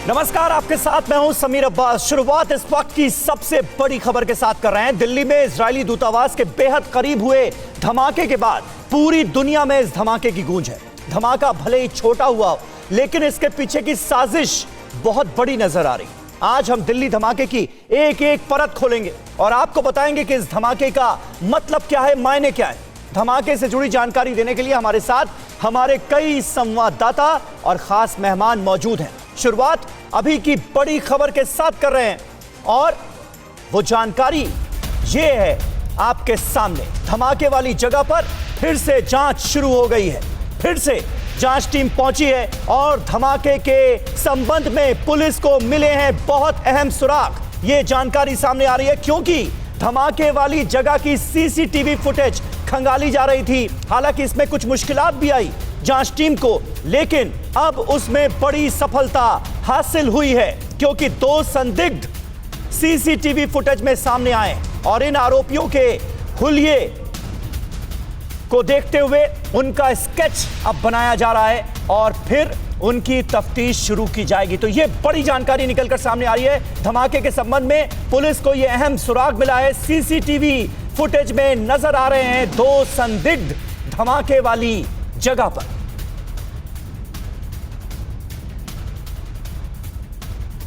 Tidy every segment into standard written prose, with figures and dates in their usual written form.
नमस्कार, आपके साथ मैं हूं समीर अब्बास। शुरुआत इस वक्त की सबसे बड़ी खबर के साथ कर रहे हैं। दिल्ली में इजरायली दूतावास के बेहद करीब हुए धमाके के बाद पूरी दुनिया में इस धमाके की गूंज है। धमाका भले ही छोटा हुआ हो, लेकिन इसके पीछे की साजिश बहुत बड़ी नजर आ रही। आज हम दिल्ली धमाके की एक एक परत खोलेंगे और आपको बताएंगे कि इस धमाके का मतलब क्या है, मायने क्या है। धमाके से जुड़ी जानकारी देने के लिए हमारे साथ हमारे कई संवाददाता और खास मेहमान मौजूद हैं। शुरुआत अभी की बड़ी खबर के साथ कर रहे हैं और वो जानकारी ये है आपके सामने। धमाके वाली जगह पर फिर से जांच शुरू हो गई है। फिर से जांच टीम पहुंची है और धमाके के संबंध में पुलिस को मिले हैं बहुत अहम सुराग। ये जानकारी सामने आ रही है क्योंकि धमाके वाली जगह की सीसीटीवी फुटेज खंगाली जा रही थी। हालांकि इसमें कुछ मुश्किलात भी आई जांच टीम को, लेकिन अब उसमें बड़ी सफलता हासिल हुई है क्योंकि दो संदिग्ध सीसीटीवी फुटेज में सामने आए और इन आरोपियों के हुलिये को देखते हुए उनका स्केच अब बनाया जा रहा है और फिर उनकी तफ्तीश शुरू की जाएगी। तो यह बड़ी जानकारी निकलकर सामने आ रही है। धमाके के संबंध में पुलिस को यह अहम सुराग मिला है। सीसीटीवी फुटेज में नजर आ रहे हैं दो संदिग्ध धमाके वाली जगह पर।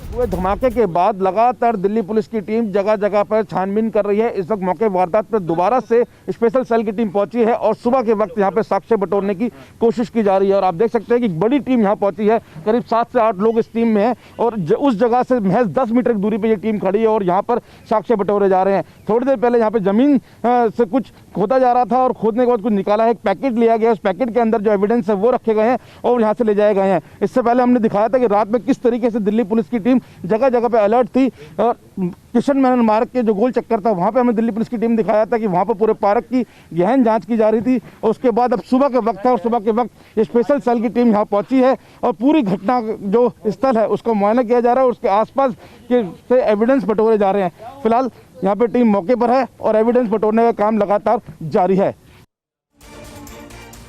हुए धमाके के बाद लगातार दिल्ली पुलिस की टीम जगह जगह पर छानबीन कर रही है। इस वक्त मौके वारदात पर दोबारा से स्पेशल सेल की टीम पहुंची है और सुबह के वक्त यहां पे साक्ष्य बटोरने की कोशिश की जा रही है। और आप देख सकते हैं कि बड़ी टीम यहां पहुंची है। करीब 7 से 8 लोग इस टीम में हैं और उस जगह से महज 10 मीटर की दूरी पर यह टीम खड़ी है और यहाँ पर साक्ष्य बटोरे जा रहे हैं। थोड़ी देर पहले यहाँ पे जमीन से कुछ खोदा जा रहा था और खोदने के बाद कुछ निकाला है। एक पैकेट लिया गया, उस पैकेट के अंदर जो एविडेंस है वो रखे गए हैं और यहाँ से ले जाए गए हैं। इससे पहले हमने दिखाया था कि रात में किस तरीके से दिल्ली पुलिस की टीम जगह जगह पे अलर्ट थी और किशन मेनन मार्ग के जो गोल चक्कर था वहां पे हमें दिल्ली पुलिस की टीम दिखाया था कि वहां पे पूरे पार्क की गहन जांच की जा रही थी। और उसके बाद अब सुबह के वक्त है और सुबह के वक्त स्पेशल सेल की टीम यहां पहुंची है और पूरी घटना जो स्थल है उसका मुआयना किया जा रहा है और उसके आसपास के से एविडेंस बटोरे जा रहे हैं। फिलहाल यहाँ पे टीम मौके पर है और एविडेंस बटोरने का काम लगातार जारी है।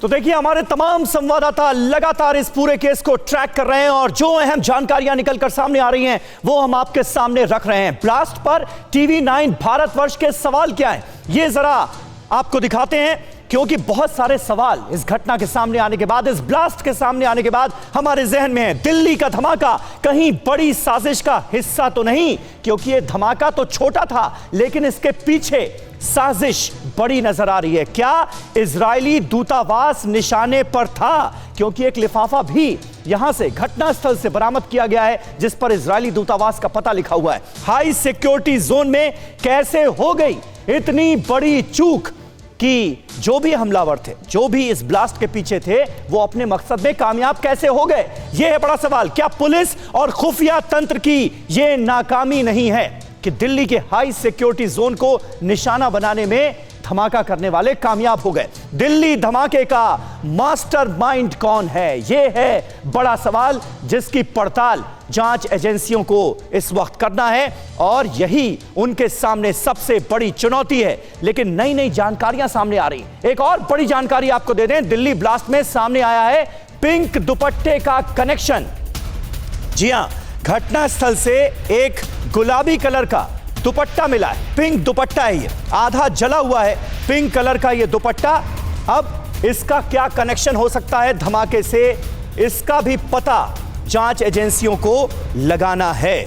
तो देखिए, हमारे तमाम संवाददाता लगातार इस पूरे केस को ट्रैक कर रहे हैं और जो अहम जानकारियां निकलकर सामने आ रही हैं वो हम आपके सामने रख रहे हैं। ब्लास्ट पर टीवी 9 भारतवर्ष के सवाल क्या है, ये जरा आपको दिखाते हैं क्योंकि बहुत सारे सवाल इस घटना के सामने आने के बाद, इस ब्लास्ट के सामने आने के बाद हमारे जहन में है। दिल्ली का धमाका कहीं बड़ी साजिश का हिस्सा तो नहीं, क्योंकि ये धमाका तो छोटा था लेकिन इसके पीछे साजिश बड़ी नजर आ रही है। क्या इजरायली दूतावास निशाने पर था? क्योंकि एक लिफाफा भी यहां से घटनास्थल से बरामद किया गया है जिस पर इजरायली दूतावास का पता लिखा हुआ है। हाई सिक्योरिटी जोन में कैसे हो गई इतनी बड़ी चूक कि जो भी हमलावर थे, जो भी इस ब्लास्ट के पीछे थे, वो अपने मकसद में कामयाब कैसे हो गए? यह है बड़ा सवाल। क्या पुलिस और खुफिया तंत्र की यह नाकामी नहीं है कि दिल्ली के हाई सिक्योरिटी जोन को निशाना बनाने में धमाका करने वाले कामयाब हो गए? दिल्ली धमाके का मास्टरमाइंड कौन है? यह है बड़ा सवाल जिसकी पड़ताल जांच एजेंसियों को इस वक्त करना है और यही उनके सामने सबसे बड़ी चुनौती है। लेकिन नई नई जानकारियां सामने आ रही। एक और बड़ी जानकारी आपको दे दें, दिल्ली ब्लास्ट में सामने आया है पिंक दुपट्टे का कनेक्शन। जी हां, घटनास्थल से एक गुलाबी कलर का दुपट्टा मिला है। पिंक दुपट्टा है, ये आधा जला हुआ है पिंक कलर का ये दुपट्टा। अब इसका क्या कनेक्शन हो सकता है धमाके से, इसका भी पता जांच एजेंसियों को लगाना है।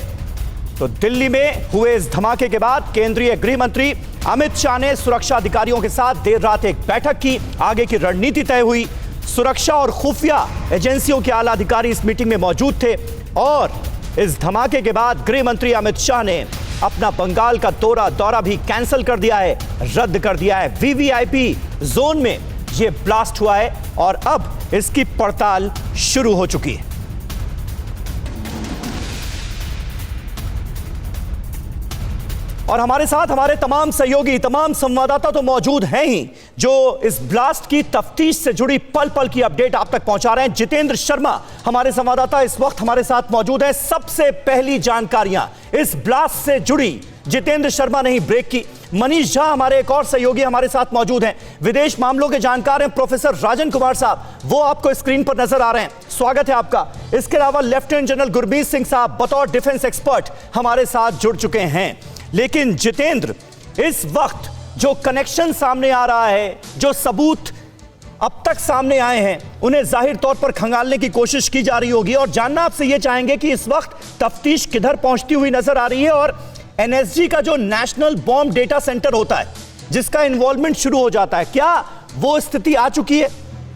तो दिल्ली में हुए इस धमाके के बाद केंद्रीय गृह मंत्री अमित शाह ने सुरक्षा अधिकारियों के साथ देर रात एक बैठक की। आगे की रणनीति तय हुई। सुरक्षा और खुफिया एजेंसियों के आला अधिकारी इस मीटिंग में मौजूद थे और इस धमाके के बाद गृह मंत्री अमित शाह ने अपना बंगाल का दौरा भी कैंसिल कर दिया है, रद्द कर दिया है। वीवीआईपी जोन में यह ब्लास्ट हुआ है और अब इसकी पड़ताल शुरू हो चुकी है। और हमारे साथ हमारे तमाम सहयोगी, तमाम संवाददाता तो मौजूद हैं ही जो इस ब्लास्ट की तफ्तीश से जुड़ी पल पल की अपडेट आप तक पहुंचा रहे हैं। जितेंद्र शर्मा हमारे संवाददाता इस वक्त हमारे साथ मौजूद हैं। सबसे पहली जानकारियां इस ब्लास्ट से जुड़ी जितेंद्र शर्मा ने ही ब्रेक की। मनीष झा हमारे एक और सहयोगी हमारे साथ मौजूद हैं, विदेश मामलों के जानकार हैं प्रोफेसर राजन कुमार साहब, वो आपको स्क्रीन पर नजर आ रहे हैं, स्वागत है आपका। इसके अलावा लेफ्टिनेंट जनरल गुरमीत सिंह साहब बतौर डिफेंस एक्सपर्ट हमारे साथ जुड़ चुके हैं। लेकिन जितेंद्र, इस वक्त जो कनेक्शन सामने आ रहा है, जो सबूत अब तक सामने आए हैं, उन्हें जाहिर तौर पर खंगालने की कोशिश की जा रही होगी, और जानना आपसे यह चाहेंगे कि इस वक्त तफ्तीश किधर पहुंचती हुई नजर आ रही है, और एनएसजी का जो नेशनल बॉम्ब डेटा सेंटर होता है जिसका इन्वॉल्वमेंट शुरू हो जाता है, क्या वो स्थिति आ चुकी है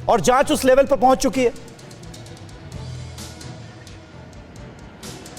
और जांच उस लेवल पर पहुंच चुकी है?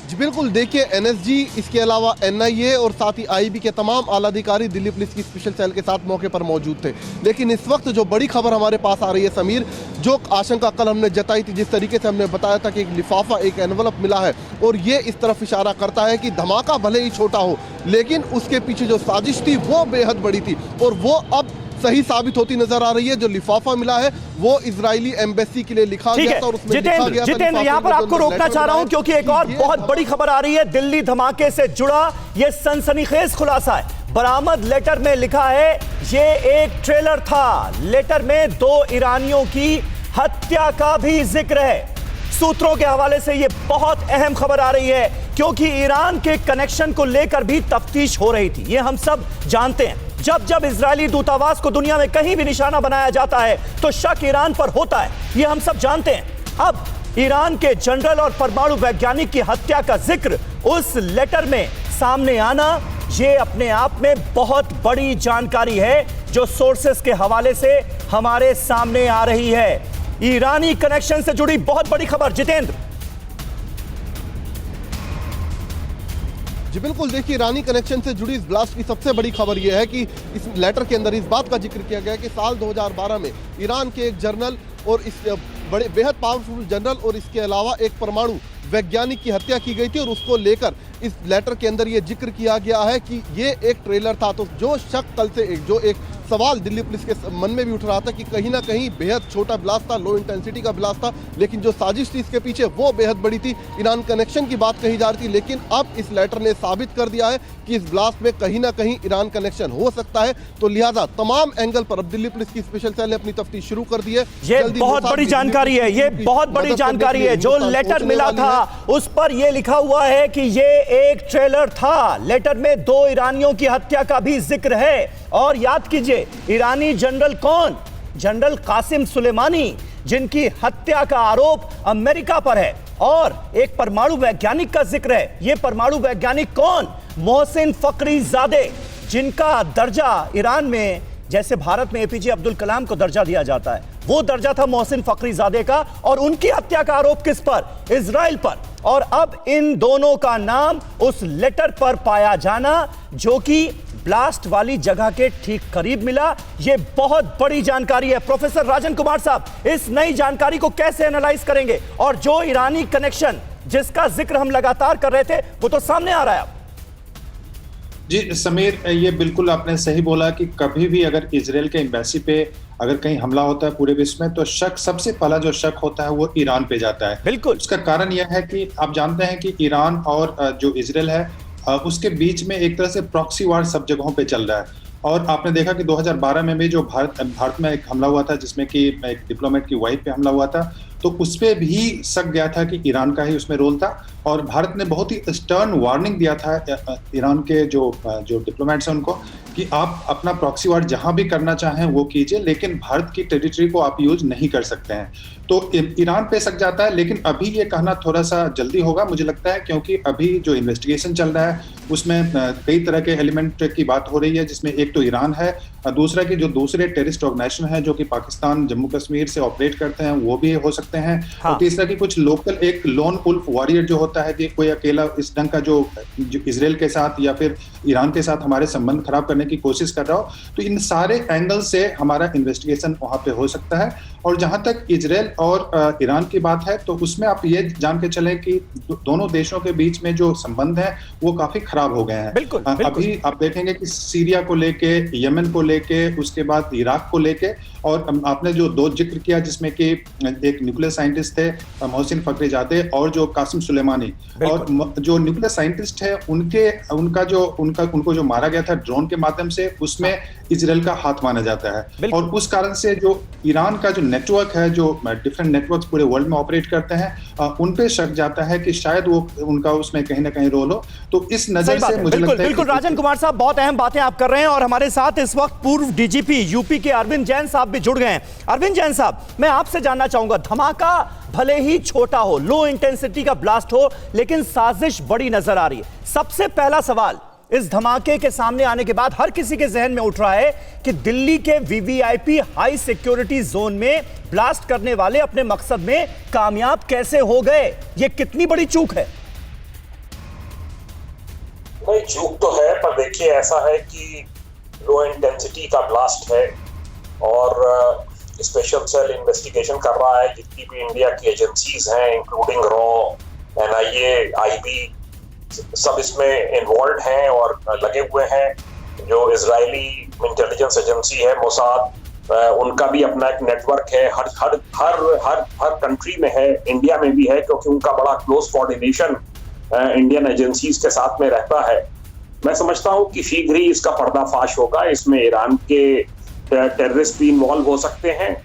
जी बिल्कुल, देखिए एनएसजी, इसके अलावा एनआईए और साथ ही आईबी के तमाम आला अधिकारी दिल्ली पुलिस की स्पेशल सेल के साथ मौके पर मौजूद थे। लेकिन इस वक्त जो बड़ी खबर हमारे पास आ रही है समीर, जो आशंका कल हमने जताई थी, जिस तरीके से हमने बताया था कि एक लिफाफा, एक एनवलप मिला है और ये इस तरफ इशारा करता है कि धमाका भले ही छोटा हो लेकिन उसके पीछे जो साजिश थी वो बेहद बड़ी थी, और वो अब सही साबित होती नजर आ रही है। जो लिफाफा मिला है वो इजरायली एम्बेसी के लिए लिखा गया था और उसमें लिखा गया था। जितेंद्र, यहां पर आपको रोकना चाह रहा हूं क्योंकि एक और बहुत बड़ी खबर आ रही है दिल्ली धमाके से जुड़ा। यह सनसनीखेज खुलासा है। बरामद लेटर में लिखा है ये एक ट्रेलर था। लेटर में 2 ईरानियों की हत्या का भी जिक्र है। सूत्रों के हवाले से यह बहुत अहम खबर आ रही है क्योंकि ईरान के कनेक्शन को लेकर भी तफ्तीश हो रही थी। यह हम सब जानते हैं। जब जब इजरायली दूतावास को दुनिया में कहीं भी निशाना बनाया जाता है तो शक ईरान पर होता है, यह हम सब जानते हैं। अब ईरान के जनरल और परमाणु वैज्ञानिक की हत्या का जिक्र उस लेटर में सामने आना, यह अपने आप में बहुत बड़ी जानकारी है जो सोर्सेस के हवाले से हमारे सामने आ रही है। ईरानी कनेक्शन से जुड़ी बहुत बड़ी खबर। जितेंद्र जी बिल्कुल, देखिए ईरानी कनेक्शन से जुड़ी इस ब्लास्ट की सबसे बड़ी खबर यह है कि इस लेटर के अंदर इस बात का जिक्र किया गया कि साल 2012 में ईरान के एक जनरल और इस बड़े बेहद पावरफुल जनरल और इसके अलावा एक परमाणु वैज्ञानिक की हत्या की गई थी, और उसको लेकर इस लेटर के अंदर यह जिक्र किया गया है कि ये एक ट्रेलर था। तो जो शक कल से जो एक सवाल दिल्ली पुलिस के मन में भी उठ रहा था कि कहीं ना कहीं बेहद छोटा ब्लास्ट था, लो इंटेंसिटी का ब्लास्ट था, लेकिन जो साजिश थी इसके पीछे वो बेहद बड़ी थी। ईरान कनेक्शन की बात कही जा रही थी, लेकिन अब इस लेटर ने साबित कर दिया है कि इस ब्लास्ट में कहीं ना कहीं ईरान कनेक्शन हो सकता है। तो लिहाजा तमाम एंगल पर अब दिल्ली पुलिस की स्पेशल सेल ने अपनी तफ्तीश शुरू कर दी है। ये बहुत बड़ी जानकारी है, ये बहुत बड़ी जानकारी है। जो लेटर मिला था उस पर यह लिखा हुआ है कि ये एक ट्रेलर था। लेटर में 2 ईरानियों की हत्या का भी जिक्र है। और याद कीजिए, ईरानी जनरल कौन? जनरल कासिम सुलेमानी, जिनकी हत्या का आरोप अमेरिका पर है। और एक परमाणु वैज्ञानिक का जिक्र है। यह परमाणु वैज्ञानिक कौन? मोहसिन फखरीजादे, जिनका दर्जा ईरान में जैसे भारत में एपीजे अब्दुल कलाम को दर्जा दिया जाता है, वो दर्जा था मोहसिन फखरीजादे का। और उनकी हत्या का आरोप किस पर? इजराइल पर। और अब इन दोनों का नाम उस लेटर पर पाया जाना, जो कि ब्लास्ट वाली जगह के ठीक करीब मिला, यह बहुत बड़ी जानकारी है। प्रोफेसर राजन कुमार साहब, इस नई जानकारी को कैसे एनालाइज करेंगे? और जो ईरानी कनेक्शन जिसका जिक्र हम लगातार कर रहे थे वो तो सामने आ रहा है। जी समीर, ये बिल्कुल आपने सही बोला कि कभी भी अगर इजराइल के एम्बेसी पे अगर कहीं हमला होता है पूरे विश्व में, तो शक, सबसे पहला जो शक होता है वो ईरान पे जाता है। बिल्कुल। उसका कारण यह है कि आप जानते हैं कि ईरान और जो इजराइल है उसके बीच में एक तरह से प्रॉक्सी वार सब जगहों पे चल रहा है। और आपने देखा कि 2012 में भी जो भारत में एक हमला हुआ था, जिसमें कि एक डिप्लोमेट की वाइफ पे हमला हुआ था, तो उस पर भी शक गया था कि ईरान का ही उसमें रोल था। और भारत ने बहुत ही स्टर्न वार्निंग दिया था ईरान के जो डिप्लोमेट्स हैं उनको कि आप अपना प्रॉक्सी वार जहां भी करना चाहें वो कीजिए, लेकिन भारत की टेरिटरी को आप यूज नहीं कर सकते हैं। तो ईरान पे शक जाता है, लेकिन अभी ये कहना थोड़ा सा जल्दी होगा मुझे लगता है, क्योंकि अभी जो इन्वेस्टिगेशन चल रहा है उसमें कई तरह के एलिमेंट की बात हो रही है, जिसमें एक तो ईरान है, दूसरा कि जो दूसरे टेररिस्ट ऑर्गेनाइजेशन है जो कि पाकिस्तान जम्मू कश्मीर से ऑपरेट करते हैं वो भी हो सकते हैं। हाँ। और तीसरा कि कुछ लोकल एक लोन वुल्फ वॉरियर जो होता है कि कोई अकेला इस ढंग का जो इजराइल के साथ या फिर ईरान के साथ हमारे संबंध खराब करने की कोशिश कर रहा हो। तो इन सारे एंगल से हमारा इन्वेस्टिगेशन वहां पे हो सकता है। और जहां तक इजराइल और ईरान की बात है तो उसमें आप ये जान के चलें कि दोनों देशों के बीच में जो संबंध है वो काफी खराब हो गए हैं। बिल्कुल। अभी आप देखेंगे कि सीरिया को लेके, यमन को लेके, उसके बाद इराक को लेके, और आपने जो दो जिक्र किया जिसमें कि एक न्यूक्लियर साइंटिस्ट थे मोहसिन फखरीजादे और जो कासिम सुलेमानी, और जो न्यूक्लियर साइंटिस्ट है उनको जो मारा गया था ड्रोन के माध्यम से, उसमें इजराइल का हाथ माना जाता है। और उस कारण से जो ईरान का जो नेटवर्क है, जो डिफरेंट नेटवर्क्स पूरे वर्ल्ड में ऑपरेट करते हैं, उन पे शक जाता है कि शायद वो उनका उसमें कहीं ना कहीं रोल हो। तो इस नजर से मुझे लगता है बिल्कुल राजन कुमार साहब, बहुत अहम बातें आप कर रहे हैं और हमारे साथ इस वक्त पूर्व डीजीपी यूपी के अरविंद जैन साहब भी जुड़ गए हैं। अरविंद जैन साहब, मैं आपसे जानना चाहूंगा, धमाका भले ही छोटा हो, लो इंटेंसिटी का ब्लास्ट हो, लेकिन साजिश बड़ी नजर आ रही है। सबसे पहला सवाल इस धमाके के सामने आने के बाद हर किसी के जहन में उठ रहा है कि दिल्ली के वीवीआईपी हाई सिक्योरिटी जोन में ब्लास्ट करने वाले अपने मकसद में कामयाब कैसे हो गए? ये कितनी बड़ी चूक है? नहीं, चूक तो है, पर देखिए ऐसा है कि लो इंटेंसिटी का ब्लास्ट है और स्पेशल सेल इन्वेस्टिगेशन कर रहा है। जितनी भी इंडिया की एजेंसीज हैं इंक्लूडिंग रॉ, एनआईए, आईबी, सब इसमें इन्वॉल्व हैं और लगे हुए हैं। जो इजरायली इंटेलिजेंस एजेंसी है मोसाद, उनका भी अपना एक नेटवर्क है, हर कंट्री में है, इंडिया में भी है, क्योंकि उनका बड़ा क्लोज कोऑर्डिनेशन इंडियन एजेंसीज के साथ में रहता है। मैं समझता हूं कि शीघ्र ही इसका पर्दाफाश होगा। इसमें ईरान के टेररिस्ट भी इन्वॉल्व हो सकते हैं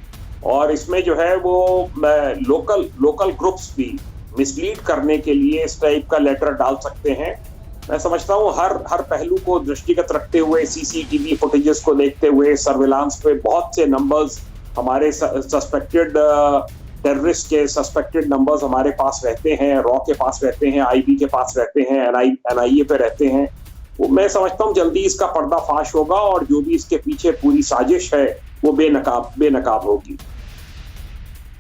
और इसमें जो है वो लोकल ग्रुप्स भी मिसलीड करने के लिए इस टाइप का लेटर डाल सकते हैं। मैं समझता हूँ हर पहलू को दृष्टिगत रखते हुए, सीसीटीवी फुटेजेस को देखते हुए, सर्विलांस पे बहुत से नंबर्स हमारे सस्पेक्टेड टेररिस्ट के सस्पेक्टेड नंबर्स हमारे पास रहते हैं, रॉ के पास रहते हैं, आईबी के पास रहते हैं, एनआईए पे रहते हैं। मैं समझता हूँ जल्दी इसका पर्दाफाश होगा और जो भी इसके पीछे पूरी साजिश है वो बेनकाब होगी।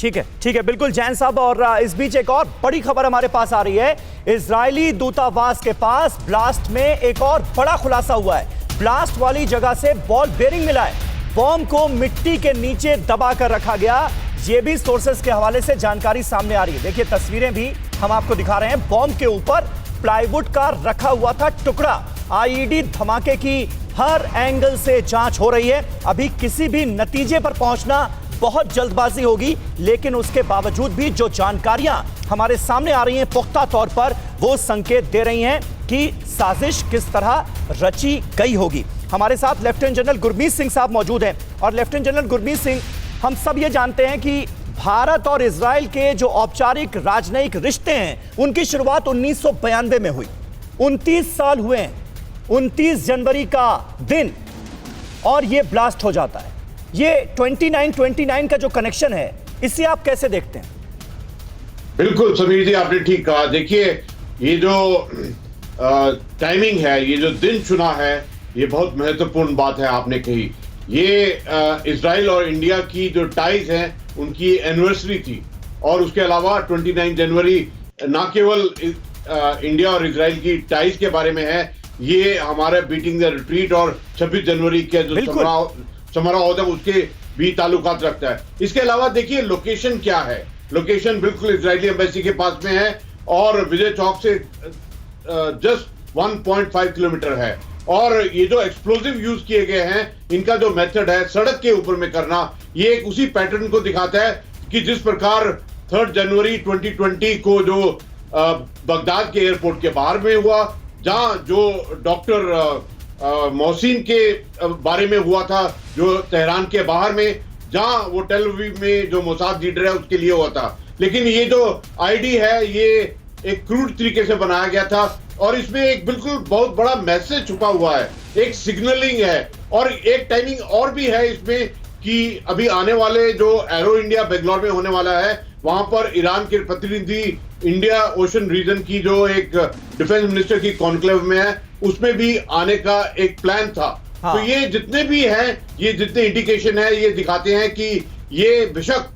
ठीक है, बिल्कुल जैन साहब। और इस बीच एक और बड़ी खबर हमारे पास आ रही है। इजरायली दूतावास के पास ब्लास्ट में एक और बड़ा खुलासा हुआ है। ब्लास्ट वाली जगह से बॉल बेरिंग मिला है। बॉम्ब को मिट्टी के नीचे दबा कर रखा गया। ये भी सोर्सेस के हवाले से जानकारी सामने आ रही है। देखिए तस्वीरें भी हम आपको दिखा रहे हैं। बॉम्ब के ऊपर प्लाईवुड का रखा हुआ था टुकड़ा। आईईडी धमाके की हर एंगल से जांच हो रही है। अभी किसी भी नतीजे पर पहुंचना बहुत जल्दबाजी होगी, लेकिन उसके बावजूद भी जो जानकारियां हमारे सामने आ रही हैं पुख्ता तौर पर, वो संकेत दे रही हैं कि साजिश किस तरह रची गई होगी। हमारे साथ लेफ्टिनेंट जनरल गुरमीत सिंह साहब मौजूद हैं। और लेफ्टिनेंट जनरल गुरमीत सिंह, हम सब ये जानते हैं कि भारत और इजराइल के जो औपचारिक राजनयिक रिश्ते हैं उनकी शुरुआत 1992 में हुई। 29 साल हुए हैं, 29 जनवरी का दिन, और ये ब्लास्ट हो जाता है। ये 29 का जो कनेक्शन है, इसे आप कैसे देखते हैं? बिल्कुल समीर जी, आपने ठीक कहा। देखिए ये जो टाइमिंग है, ये जो दिन चुना है, ये बहुत महत्वपूर्ण बात है आपने कही। ये इजराइल और इंडिया की जो टाइज हैं उनकी एनिवर्सरी थी, और उसके अलावा 29 जनवरी ना केवल इंडिया और इजराइल की टाइज के बारे में है, ये हमारे बीटिंग द रिट्रीट और 26 जनवरी के जो समारोह होता है उसके भी ताल्लुकात रखता है। इसके अलावा देखिए लोकेशन क्या है। लोकेशन बिल्कुल इजरायली एम्बेसी के पास में है और विजय चौक से जस्ट 1.5 किलोमीटर है। और ये जो एक्सप्लोजिव यूज किए गए हैं, इनका जो मेथड है सड़क के ऊपर में करना, ये एक उसी पैटर्न को दिखाता है कि जिस प्रकार 3 जनवरी 2020 को जो बगदाद के एयरपोर्ट के बाहर में हुआ, जहां जो डॉक्टर मोहसिन के बारे में हुआ था, जो तेहरान के बाहर में, जहां वो टेल अवीव में जो मोसाद लीडर है उसके लिए हुआ था। लेकिन ये जो आईडी है, ये एक क्रूड तरीके से बनाया गया था और इसमें एक बिल्कुल बहुत बड़ा मैसेज छुपा हुआ है, एक सिग्नलिंग है और एक टाइमिंग और भी है इसमें कि अभी आने वाले जो एरो इंडिया बेंगलोर में होने वाला है, वहां पर ईरान के प्रतिनिधि इंडिया ओशन रीजन की जो एक डिफेंस मिनिस्टर की कॉन्क्लेव में है, उसमें भी आने का एक प्लान था। हाँ। तो ये जितने भी हैं, ये जितने इंडिकेशन है, ये दिखाते हैं कि ये बेशक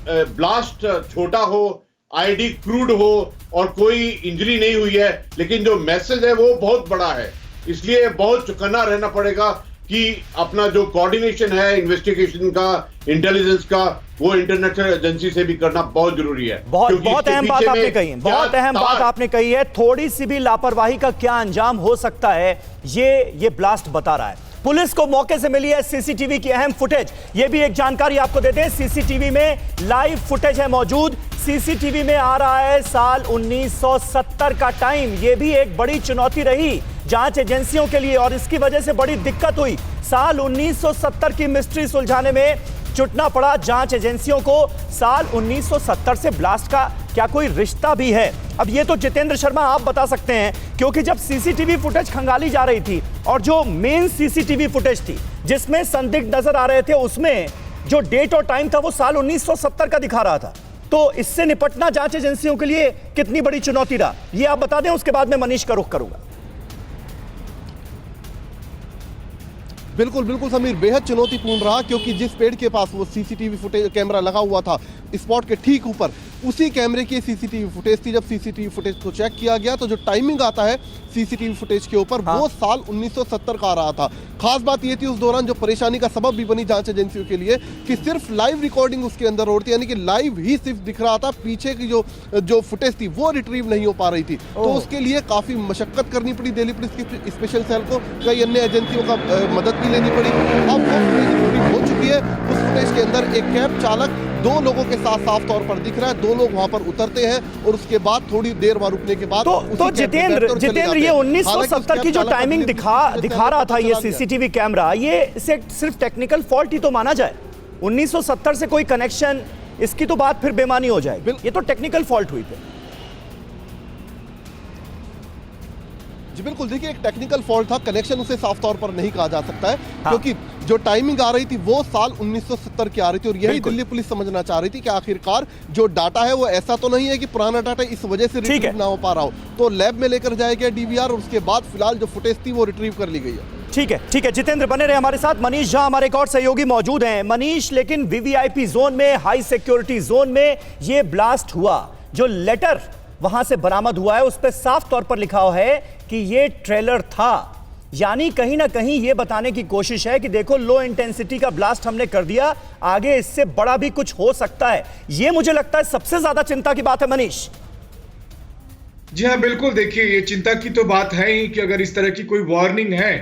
ब्लास्ट छोटा हो, आईडी क्रूड हो और कोई इंजरी नहीं हुई है, लेकिन जो मैसेज है वो बहुत बड़ा है। इसलिए बहुत चौकन्ना रहना पड़ेगा कि अपना जो कोऑर्डिनेशन है इन्वेस्टिगेशन का, इंटेलिजेंस का, वो इंटरनेशनल एजेंसी से भी करना बहुत जरूरी है। बहुत अहम बात आपने कही है, बहुत अहम बात आपने कही है। थोड़ी सी भी लापरवाही का क्या अंजाम हो सकता है, ये ब्लास्ट बता रहा है। पुलिस को मौके से मिली है सीसीटीवी की अहम फुटेज। यह भी एक जानकारी आपको देते हैं, सीसीटीवी में लाइव फुटेज है मौजूद। सीसीटीवी में आ रहा है साल 1970 का टाइम। यह भी एक बड़ी चुनौती रही जांच एजेंसियों के लिए और इसकी वजह से बड़ी दिक्कत हुई। साल 1970 की मिस्ट्री सुलझाने में जुटना पड़ा जांच एजेंसियों को। साल 1970 से ब्लास्ट का क्या कोई रिश्ता भी है? अब ये तो जितेंद्र शर्मा आप बता सकते हैं, क्योंकि जब सीसीटीवी फुटेज खंगाली जा रही थी और जो मेन सीसीटीवी फुटेज थी जिसमें संदिग्ध नजर आ रहे थे, उसमें जो डेट और टाइम था वो साल 1970 का दिखा रहा था। तो इससे निपटना जांच एजेंसियों के लिए कितनी बड़ी चुनौती रहा, ये आप बता दें, उसके बाद मैं मनीष का रुख करूंगा। बिल्कुल बिल्कुल समीर, बेहद चुनौतीपूर्ण रहा, क्योंकि जिस पेड़ के पास वो सीसीटीवी फुटेज कैमरा लगा हुआ था स्पॉट के ठीक ऊपर, उसी कैमरे की सीसीटीवी फुटेज थी। जब सीसीटीवी फुटेज को चेक किया गया तो जो टाइमिंग आता है सीसीटीवी फुटेज के ऊपर, वो साल 1970 का आ रहा था। खास बात ये थी उस दौरान जो परेशानी का सबब भी बनी जांच एजेंसियों के लिए कि सिर्फ लाइव रिकॉर्डिंग उसके अंदर होती, यानी कि लाइव ही सिर्फ दिख रहा था, पीछे की जो फुटेज थी वो रिट्रीव नहीं हो पा रही थी। तो उसके लिए काफी मशक्कत करनी पड़ी दिल्ली पुलिस की स्पेशल सेल को, कई अन्य एजेंसियों का मदद भी लेनी पड़ी। अब वो फुटेज रिट्रीव हो चुकी है। उस फुटेज के अंदर एक कैब चालक दो लोगों के साथ साफ तौर पर दिख रहा है। दो लोग वहां पर उतरते हैं और उसके बाद थोड़ी देर वहां रुकने के बाद तो जितेंद्र ये 1970 की जो टाइमिंग दिखा रहा था ये सीसीटीवी कैमरा, ये सिर्फ टेक्निकल फॉल्ट ही तो माना जाए। 1970 से कोई कनेक्शन, इसकी तो बात फिर बेमानी हो जाएगी। ये तो टेक्निकल फॉल्ट हुई फिर। जी बिल्कुल, देखिए एक टेक्निकल फॉल्ट था, कनेक्शन उसे साफ तौर पर नहीं कहा जा सकता है। क्योंकि जो टाइमिंग आ रही थी वो साल 1970 की आ रही थी और यही दिल्ली पुलिस समझना चाह रही थी कि आखिरकार जो डाटा है वो ऐसा तो नहीं है कि पुराना डाटा इस वजह से रिट्रीव ना हो पा रहा हो। तो लैब में लेकर जाया गया डीवीआर और उसके बाद फिलहाल जो फुटेज थी वो रिट्रीव कर ली गई है। ठीक है जितेंद्र बने रहे हमारे साथ। मनीष झा हमारे एक और सहयोगी मौजूद हैं। मनीष, लेकिन वीवीआईपी जोन में, हाई सिक्योरिटी जोन में ये ब्लास्ट हुआ, जो लेटर वहां से बरामद हुआ है उस पर साफ तौर पर लिखा हुआ है कि ये ट्रेलर था। यानी कहीं ना कहीं ये बताने की कोशिश है कि देखो लो इंटेंसिटी का ब्लास्ट हमने कर दिया, आगे इससे बड़ा भी कुछ हो सकता है। ये मुझे लगता है सबसे ज्यादा चिंता की बात है मनीष। जी हाँ बिल्कुल, देखिए ये चिंता की तो बात है ही कि अगर इस तरह की कोई वार्निंग है,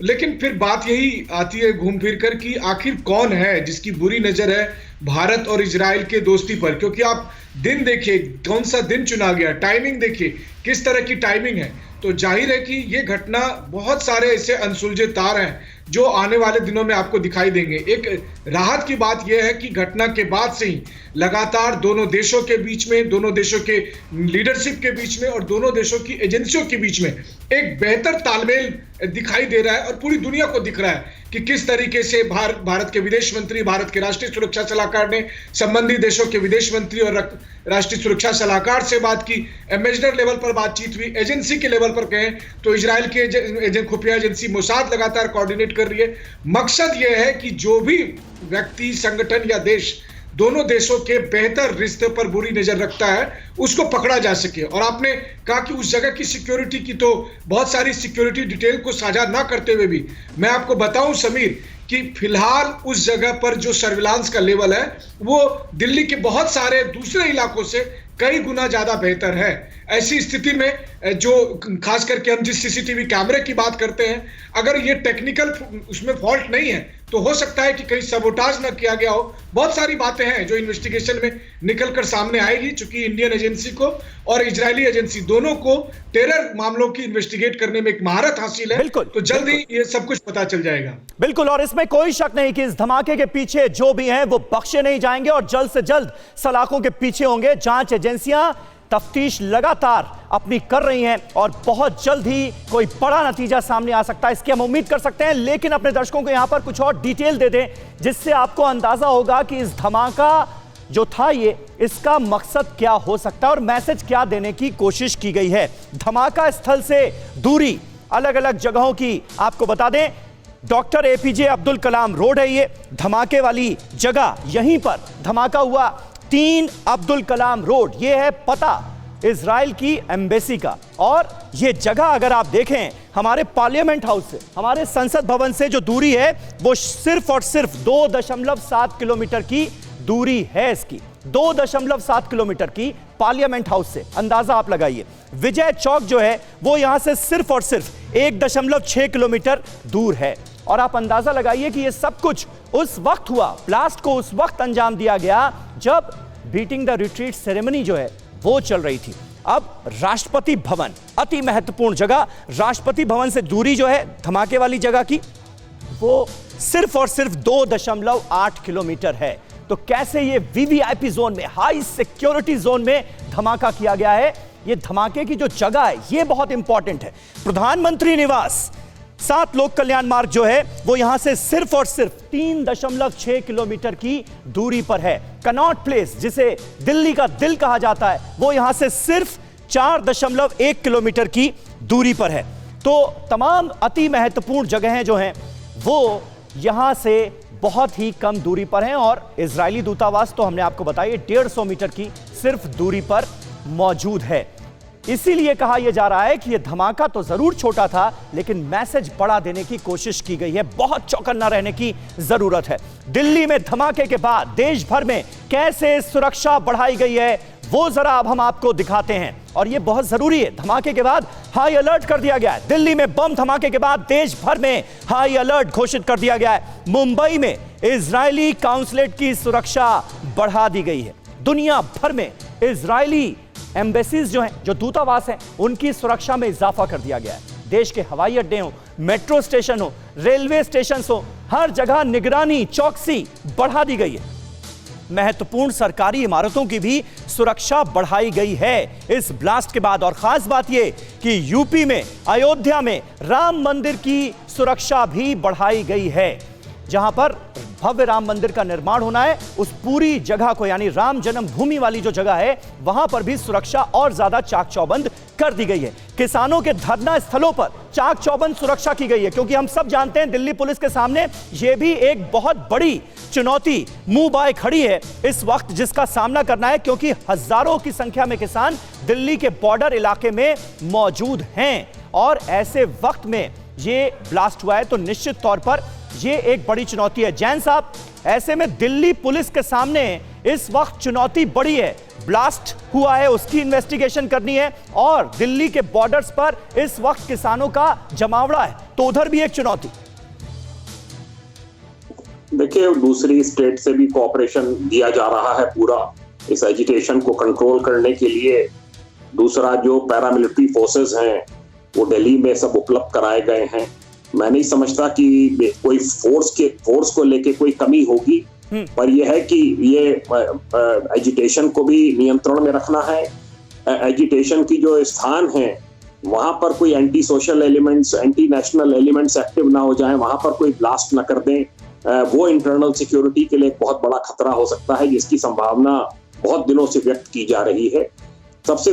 लेकिन फिर बात यही आती है घूम फिर कर कि आखिर कौन है जिसकी बुरी नजर है भारत और इजराइल के दोस्ती पर। क्योंकि आप दिन देखिए कौन सा दिन चुना गया, टाइमिंग देखिए किस तरह की टाइमिंग है। तो जाहिर है कि ये घटना, बहुत सारे ऐसे अनसुलझे तार हैं जो आने वाले दिनों में आपको दिखाई देंगे। एक राहत की बात यह है कि घटना के बाद से ही लगातार दोनों देशों के बीच में, दोनों देशों के लीडरशिप के बीच में और दोनों देशों की एजेंसियों के बीच में एक बेहतर तालमेल दिखाई दे रहा है और पूरी दुनिया को दिख रहा है कि किस तरीके से भारत के विदेश मंत्री, भारत के राष्ट्रीय सुरक्षा सलाहकार ने संबंधित देशों के विदेश मंत्री और राष्ट्रीय सुरक्षा सलाहकार से बात की, एम्बेसडर लेवल पर बातचीत हुई, एजेंसी के लेवल पर कहें तो इजराइल के खुफिया एजेंसी मोसाद लगातार कोऑर्डिनेट कर रही है। मकसद यह है कि जो भी व्यक्ति, संगठन या देश दोनों देशों के बेहतर रिश्ते पर बुरी नजर रखता है उसको पकड़ा जा सके। और आपने कहा कि उस जगह की सिक्योरिटी की, तो बहुत सारी सिक्योरिटी डिटेल को साझा ना करते हुए भी मैं आपको बताऊं समीर कि फिलहाल उस जगह पर जो सर्विलांस का लेवल है वो दिल्ली के बहुत सारे दूसरे इलाकों से कई गुना ज्यादा बेहतर है। ऐसी स्थिति में जो खास करके हम जिस सीसीटीवी कैमरे की बात करते हैं, अगर ये टेक्निकल उसमें फॉल्ट नहीं है तो हो सकता है कि कहीं सबोटाज ना किया गया हो। बहुत सारी बातें हैं जो इन्वेस्टिगेशन में निकल कर सामने आएगी, चूंकि इंडियन एजेंसी को और इजरायली एजेंसी दोनों को टेरर मामलों की इन्वेस्टिगेट करने में एक महारत हासिल है। तो जल्द ही ये सब कुछ पता चल जाएगा। बिल्कुल, और इसमें कोई शक नहीं कि इस धमाके के पीछे जो भी हैं वो बख्शे नहीं जाएंगे और जल्द से जल्द सलाखों के पीछे होंगे। जांच एजेंसियां तफ्तीश लगातार अपनी कर रही हैं और बहुत जल्द ही कोई बड़ा नतीजा सामने आ सकता है, इसकी हम उम्मीद कर सकते हैं। लेकिन अपने दर्शकों को यहां पर कुछ और डिटेल दे दें जिससे आपको अंदाजा होगा कि इस धमाका जो था ये, इसका मकसद क्या हो सकता है और मैसेज क्या देने की कोशिश की गई है। धमाका स्थल से दूरी अलग अलग जगहों की आपको बता दें, doctor APJ Abdul Kalam road है ये धमाके वाली जगह, यहीं पर धमाका हुआ। 3 अब्दुल कलाम रोड, ये है पता इजराइल की एम्बेसी का। और ये जगह अगर आप देखें हमारे पार्लियामेंट हाउस से, हमारे संसद भवन से जो दूरी है वो सिर्फ और सिर्फ 2.7 किलोमीटर की दूरी है इसकी। 2.7 किलोमीटर की पार्लियामेंट हाउस से, अंदाजा आप लगाइए। विजय चौक जो है वो यहां से सिर्फ और सिर्फ 1.6 किलोमीटर दूर है। और आप अंदाजा लगाइए कि यह सब कुछ उस वक्त हुआ, ब्लास्ट को उस वक्त अंजाम दिया गया जब बीटिंग द रिट्रीट सेरेमनी जो है वो चल रही थी। अब राष्ट्रपति भवन, अति महत्वपूर्ण जगह, राष्ट्रपति भवन से दूरी जो है धमाके वाली जगह की वो सिर्फ और सिर्फ 2.8 किलोमीटर है। तो कैसे ये वीवीआईपी जोन में, हाई सिक्योरिटी जोन में धमाका किया गया है। ये धमाके की जो जगह है ये बहुत इंपॉर्टेंट है। प्रधानमंत्री निवास 7 लोक कल्याण मार्ग जो है वो यहां से सिर्फ और सिर्फ 3.6 किलोमीटर की दूरी पर है। कनॉट प्लेस, जिसे दिल्ली का दिल कहा जाता है, वो यहां से सिर्फ 4.1 किलोमीटर की दूरी पर है। तो तमाम अति महत्वपूर्ण जगहें जो हैं वो यहां से बहुत ही कम दूरी पर हैं और इजरायली दूतावास तो हमने आपको बताया 150 मीटर की सिर्फ दूरी पर मौजूद है। इसीलिए कहा यह जा रहा है कि यह धमाका तो जरूर छोटा था, लेकिन मैसेज बड़ा देने की कोशिश की गई है। बहुत चौकन्ना रहने की जरूरत है। दिल्ली में धमाके के बाद देश भर में कैसे सुरक्षा बढ़ाई गई है वो जरा अब हम आपको दिखाते हैं, और यह बहुत जरूरी है। धमाके के बाद हाई अलर्ट कर दिया गया है। दिल्ली में बम धमाके के बाद देश भर में हाई अलर्ट घोषित कर दिया गया है। मुंबई में इजरायली काउंसलेट की सुरक्षा बढ़ा दी गई है। दुनिया भर में इजरायली एम्बेसीज जो हैं, जो दूतावास हैं, उनकी सुरक्षा में इजाफा कर दिया गया है। देश के हवाई अड्डे हो, मेट्रो स्टेशन हो, रेलवे स्टेशन हो, हर जगह निगरानी, चौकसी बढ़ा दी गई है। महत्वपूर्ण सरकारी इमारतों की भी सुरक्षा बढ़ाई गई है इस ब्लास्ट के बाद। और खास बात यह कि यूपी में, अयोध्या में राम मंदिर की सुरक्षा भी बढ़ाई गई है। जहां पर भव्य राम मंदिर का निर्माण होना है, उस पूरी जगह को, यानी राम जन्मभूमि वाली जो जगह है, वहां पर भी सुरक्षा और ज्यादा चाक चौबंद कर दी गई है। किसानों के धरना स्थलों पर चाक चौबंद सुरक्षा की गई है, क्योंकि हम सब जानते हैं दिल्ली पुलिस के सामने यह भी एक बहुत बड़ी चुनौती मुंह बाए खड़ी है इस वक्त, जिसका सामना करना है, क्योंकि हजारों की संख्या में किसान दिल्ली के बॉर्डर इलाके में मौजूद हैं। और ऐसे वक्त में ये ब्लास्ट हुआ है तो निश्चित तौर पर ये एक बड़ी चुनौती है। जैन साहब, ऐसे में दिल्ली पुलिस के सामने इस वक्त चुनौती बड़ी है। ब्लास्ट हुआ है, उसकी इन्वेस्टिगेशन करनी है, और दिल्ली के बॉर्डर्स पर इस वक्त किसानों का जमावड़ा है, तो उधर भी एक चुनौती। देखिए, दूसरी स्टेट से भी कोऑपरेशन दिया जा रहा है पूरा इस एजिटेशन को कंट्रोल करने के लिए। दूसरा, जो पैरामिलिट्री फोर्सेस हैं वो दिल्ली में सब उपलब्ध कराए गए हैं। मैं नहीं समझता कि कोई फोर्स को लेके कोई कमी होगी, पर यह है कि ये एजिटेशन को भी नियंत्रण में रखना है। एजिटेशन की जो स्थान है वहां पर कोई anti social elements, anti national elements active ना हो जाएं, वहां पर कोई ब्लास्ट ना कर दें। वो इंटरनल सिक्योरिटी के लिए एक बहुत बड़ा खतरा हो सकता है, जिसकी संभावना बहुत दिनों से व्यक्त की जा रही है। सबसे